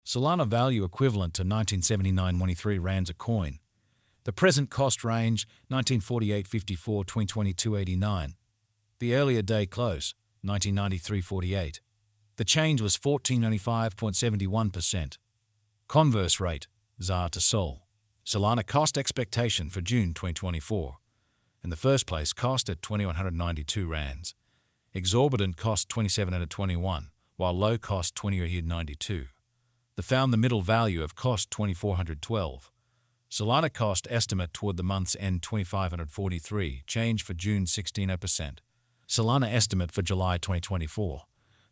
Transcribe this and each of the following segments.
Solana value equivalent to 1979.23 rands a coin. The present cost range 1948.54 2022.89. The earlier day close 1993.48. The change was 1495.71%. Converse rate ZAR to SOL. Solana cost expectation for June 2024. In the first place, cost at 2192 rands. Exorbitant cost 2721, while low cost 2092. The found the middle value of cost 2412. Solana cost estimate toward the month's end 2543, change for June 16%. Solana estimate for July 2024.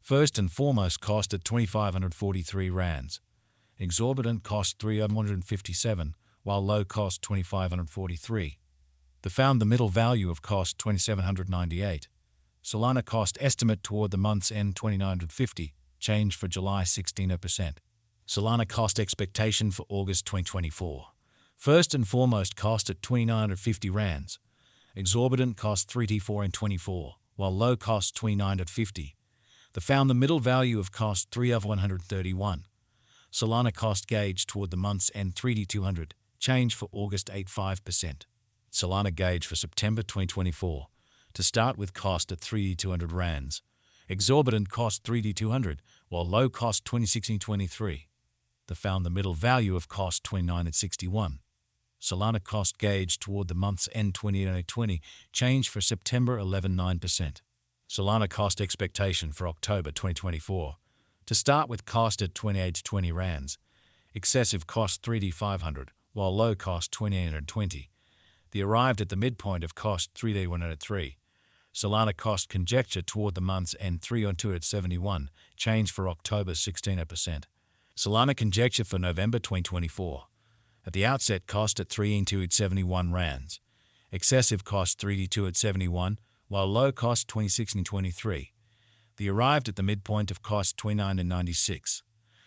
First and foremost cost at 2543 rands. Exorbitant cost 3157, while low cost 2543. The found the middle value of cost 2798. Solana cost estimate toward the month's end 2950, change for July 16%. Solana cost expectation for August 2024. First and foremost cost at 2950 rands. Exorbitant cost 3T4 while low cost 2950. The found the middle value of cost 3 of 131. Solana cost gauge toward the month's end 3D200, change for August 85%. Solana gauge for September 2024. To start with cost at 3D200 rands. Exorbitant cost 3D200, while low cost 2016.23. The found the middle value of cost 29 at 61. Solana cost gauge toward the month's end 28.20, change for September 11.9%. Solana cost expectation for October 2024. To start with cost at 28.20 rands. Excessive cost 3D500, while low cost 28.20. The arrived at the midpoint of cost 3D103. Solana cost conjecture toward the month's end 3 at 71, change for October 16%. Solana conjecture for November 2024. At the outset cost at 3 at 71 rands. Excessive cost 3D2 at 71, while low cost 26.23. The arrived at the midpoint of cost 29.96.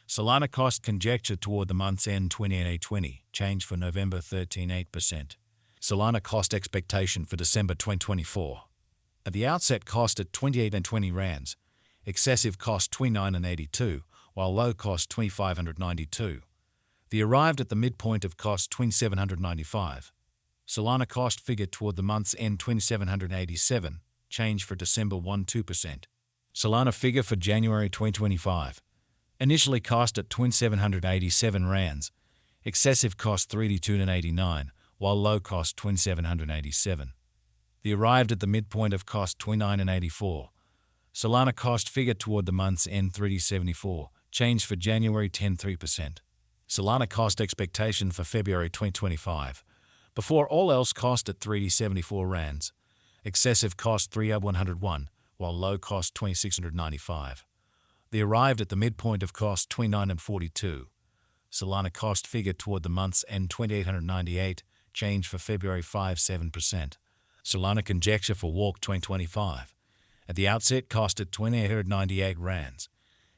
Solana cost conjecture toward the month's end 28.20, change for November 13.8%. Solana cost expectation for December 2024. At the outset cost at 28.20 rands. Excessive cost 29.82, while low cost 2592. The arrived at the midpoint of cost 2795. Solana cost figure toward the month's end 2787, change for December 12%. Solana figure for January 2025. Initially cost at 2787 rands. Excessive cost 32.89, while low cost 2787. The arrived at the midpoint of cost 29.84. Solana cost figure toward the month's end 3D74, change for January 10.3%. Solana cost expectation for February 2025. Before all else cost at 3D74 rands. Excessive cost 3 101, while low cost 2695. The arrived at the midpoint of cost 29.42. Solana cost figure toward the month's end 2898, change for February 5.7%. Solana conjecture for Walk 2025. At the outset cost at 2898 rands.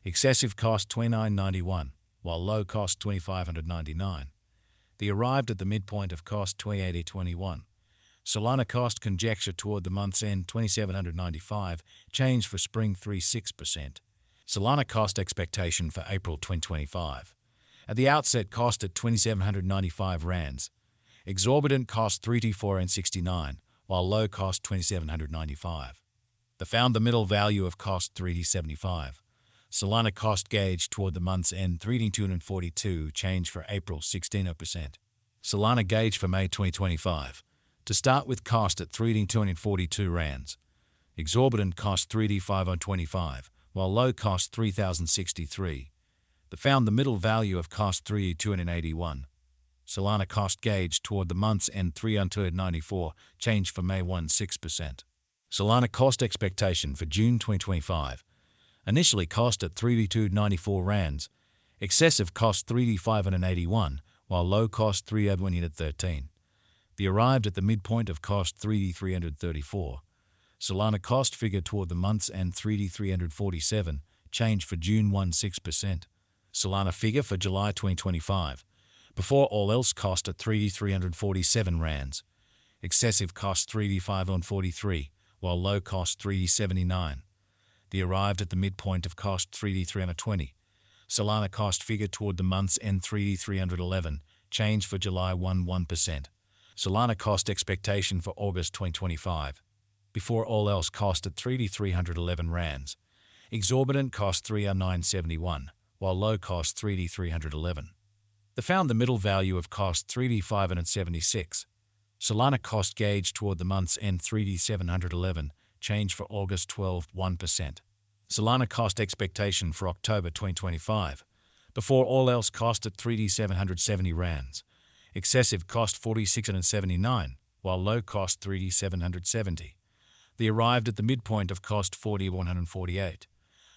Excessive cost 2991, while low cost 2599. The arrived at the midpoint of cost 28.21. Solana cost conjecture toward the month's end 2795, change for spring 3.6%. Solana cost expectation for April 2025. At the outset cost at 2795 rands. Exorbitant cost 3T4 while low cost 2795. The found the middle value of cost 3D75. Solana cost gauge toward the month's end 3D242, change for April 16%. Solana gauge for May 2025. To start with cost at 3D242 rands. Exorbitant cost 3D5025, while low cost 3063. The found the middle value of cost 3D281. Solana cost gauge toward the month's end 394, change for May 16%. Solana cost expectation for June 2025. Initially cost at 3D294 rands. Excessive cost 3D581, while low cost 3D113. The arrived at the midpoint of cost 3D334. Solana cost figure toward the month's end 3D347, change for June 16%. Solana figure for July 2025. Before all else cost at 3D347 rands. Excessive cost 3D543, while low cost 3D79. The arrived at the midpoint of cost 3D320. Solana cost figure toward the month's end 3,311, change for July 1%. Solana cost expectation for August 2025. Before all else cost at 3,311 rands. Exorbitant cost 3,971, while low cost 3,311. They found the middle value of cost 3,576. Solana cost gauge toward the month's end 3,711, change for August 1%. Solana cost expectation for October 2025. Before all else cost at 3,770 rands. Excessive cost 4,679, while low cost 3,770. They arrived at the midpoint of cost 4,148.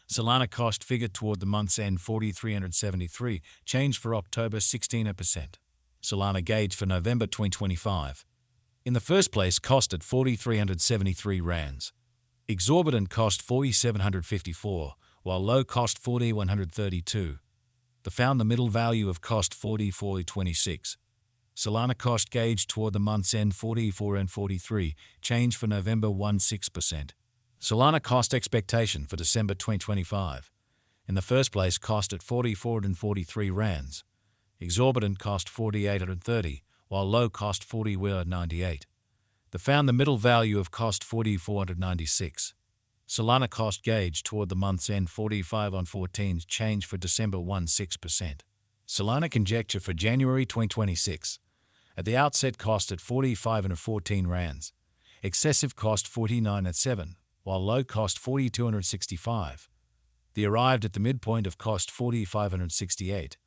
Solana cost figure toward the month's end 4,373, change for October 16%. Solana gauge for November 2025. In the first place cost at 4,373 rands. Exorbitant cost 4,754, while low cost 4,132. They found the middle value of cost 4,426. Solana cost gauge toward the month's end 44.43, change for November 16%. Solana cost expectation for December 2025. In the first place cost at 4,443 rands. Exorbitant cost 4,830, while low cost 40,98. They found the middle value of cost 4,496. Solana cost gauge toward the month's end 45.14, change for December 16%. Solana conjecture for January 2026. At the outset cost at 45.14 rands. Excessive cost 49.7, while low cost 4,265. They arrived at the midpoint of cost 4,568.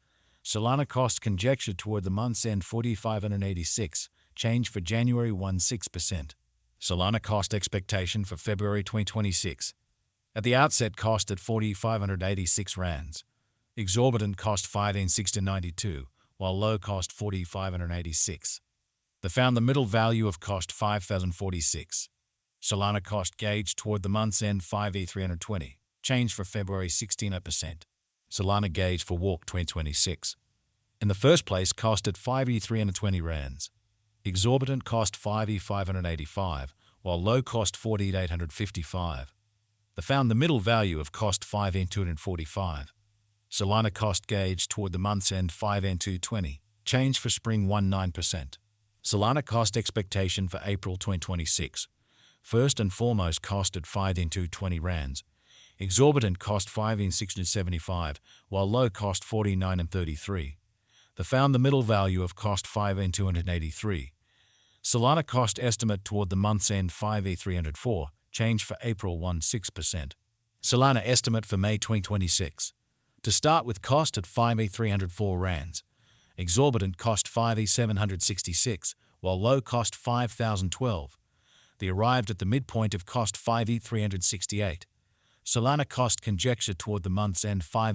Solana cost conjecture toward the month's end 4,586, change for January 16%. Solana cost expectation for February 2026. At the outset cost at 4,586 rands. Exorbitant cost 15,692, while low cost 4,586. They found the middle value of cost 5,046. Solana cost gauge toward the month's end 5,320, change for February 16%. Solana gauge for Walk 2026. In the first place cost at 5,320 rands. Exorbitant cost 5,585, while low cost 4,855. They found the middle value of cost 5,245. Solana cost gauge toward the month's end 5,220, change for spring 19%. Solana cost expectation for April 2026. First and foremost cost at 5,220 rands. Exorbitant cost 5,675, while low cost 49.33. They found the middle value of cost 5,283. Solana cost estimate toward the month's end 5,304, change for April 16%. Solana estimate for May 2026. To start with cost at 5,304 rands. Exorbitant cost 5,766, while low cost 5,012. They arrived at the midpoint of cost 5,368. Solana cost conjecture toward the month's end 5